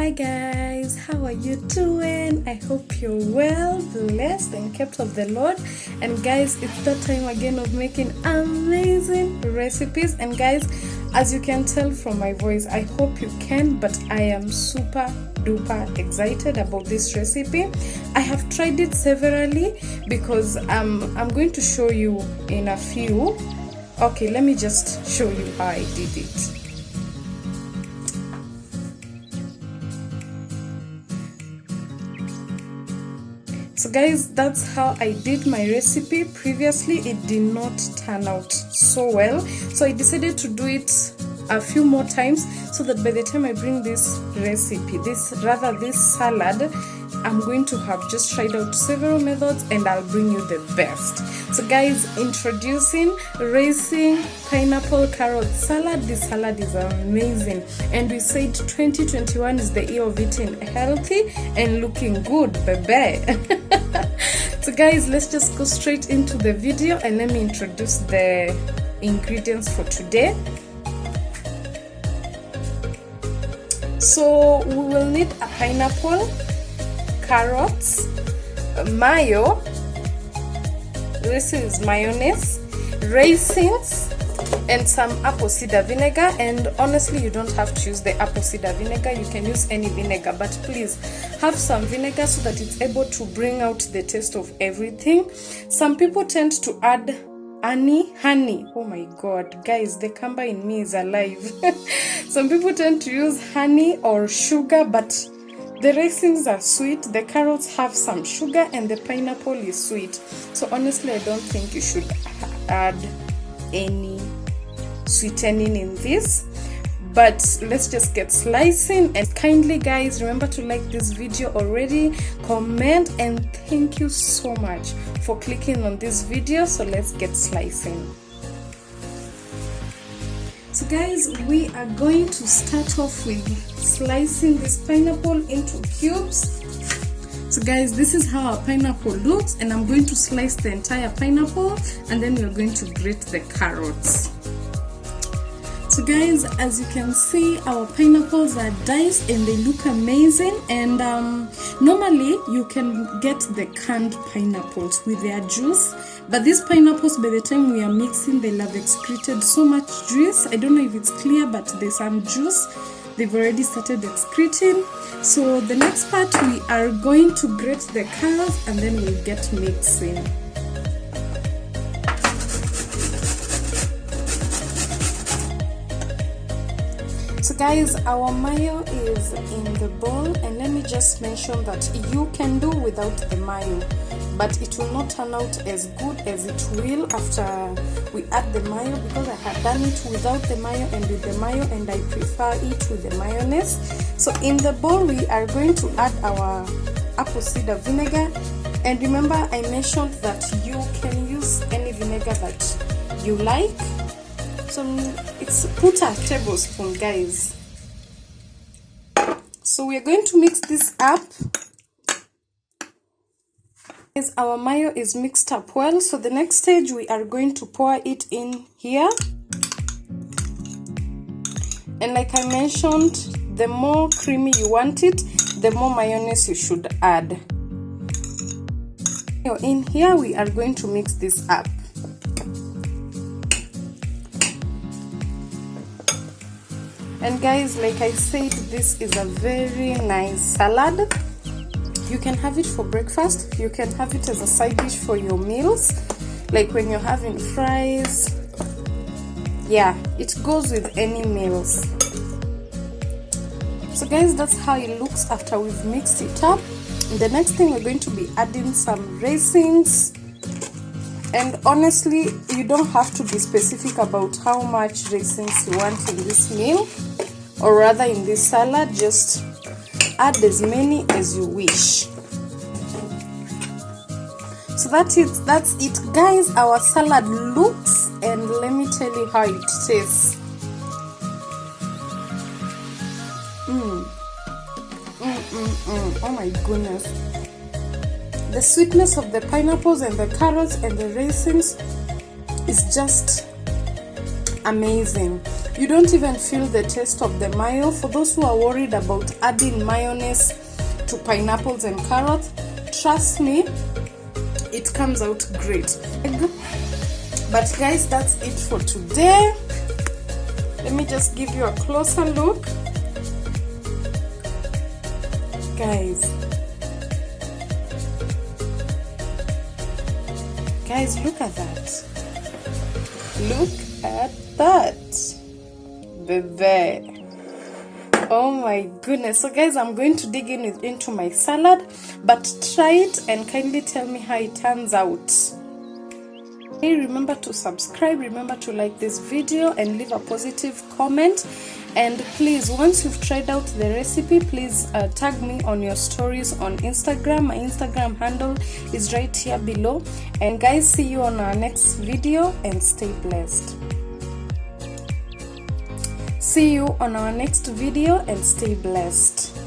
Hi guys, how are you doing? I hope you're well, blessed and kept of the Lord. And guys, it's that time again of making amazing recipes. And guys, as you can tell from my voice, I hope you can, but I am super duper excited about this recipe. I have tried it severally because I'm going to show you in a few. Okay, let me just show you how I did it. So guys, that's how I did my recipe. Previously it did not turn out so well, so I decided to do it a few more times so that by the time I bring this recipe, this salad, I'm going to have just tried out several methods and I'll bring you the best. So guys, introducing racing pineapple carrot salad. This salad is amazing, and we said 2021 is the year of eating healthy and looking good, baby. So guys, let's just go straight into the video and let me introduce the ingredients for today. So we will need a pineapple, carrots, mayo, this is mayonnaise, raisins, and some apple cider vinegar. And honestly, you don't have to use the apple cider vinegar, you can use any vinegar, but please have some vinegar so that it's able to bring out the taste of everything. Some people tend to add honey. Oh my god guys, the Kamba in me is alive. Some people tend to use honey or sugar, but the raisins are sweet, the carrots have some sugar, and the pineapple is sweet. So honestly, I don't think you should add any sweetening in this. But let's just get slicing. And kindly guys, remember to like this video already, comment, and thank you so much for clicking on this video. So let's get slicing. So guys, we are going to start off with slicing this pineapple into cubes. So guys, this is how our pineapple looks, and I'm going to slice the entire pineapple and then we're going to grate the carrots. So guys, as you can see, our pineapples are diced and they look amazing. And normally you can get the canned pineapples with their juice, but these pineapples, by the time we are mixing, they'll have excreted so much juice. I don't know if it's clear, but there's some juice they've already started excreting. So the next part, we are going to grate the carrots and then we'll get mixing. So guys, our mayo is in the bowl, and let me just mention that you can do without the mayo, but it will not turn out as good as it will after we add the mayo, because I had done it without the mayo and with the mayo, and I prefer it with the mayonnaise. So in the bowl, we are going to add our apple cider vinegar, and remember I mentioned that you can use any vinegar that you like. So it's put a tablespoon, guys. So we are going to mix this up. As our mayo is mixed up well, so the next stage, we are going to pour it in here. And like I mentioned, the more creamy you want it, the more mayonnaise you should add. In here, we are going to mix this up. And guys, like I said, this is a very nice salad. You can have it for breakfast, you can have it as a side dish for your meals, like when you're having fries. Yeah, it goes with any meals. So guys, that's how it looks after we've mixed it up. And the next thing, we're going to be adding some raisins. And honestly, you don't have to be specific about how much raisins you want in this meal, or rather in this salad. Just add as many as you wish. So that's it guys. Our salad looks, and let me tell you how it tastes. Oh my goodness. The sweetness of the pineapples and the carrots and the raisins is just amazing. You don't even feel the taste of the mayo. For those who are worried about adding mayonnaise to pineapples and carrots, trust me, it comes out great. But guys, that's it for today. Let me just give you a closer look. Guys, look at that. Look at that, baby. Oh my goodness. So guys, I'm going to dig into my salad, but try it and kindly tell me how it turns out. Hey, remember to subscribe, remember to like this video and leave a positive comment. And please, once you've tried out the recipe, please tag me on your stories on Instagram. My Instagram handle is right here below. And guys, see you on our next video and stay blessed. See you on our next video and stay blessed.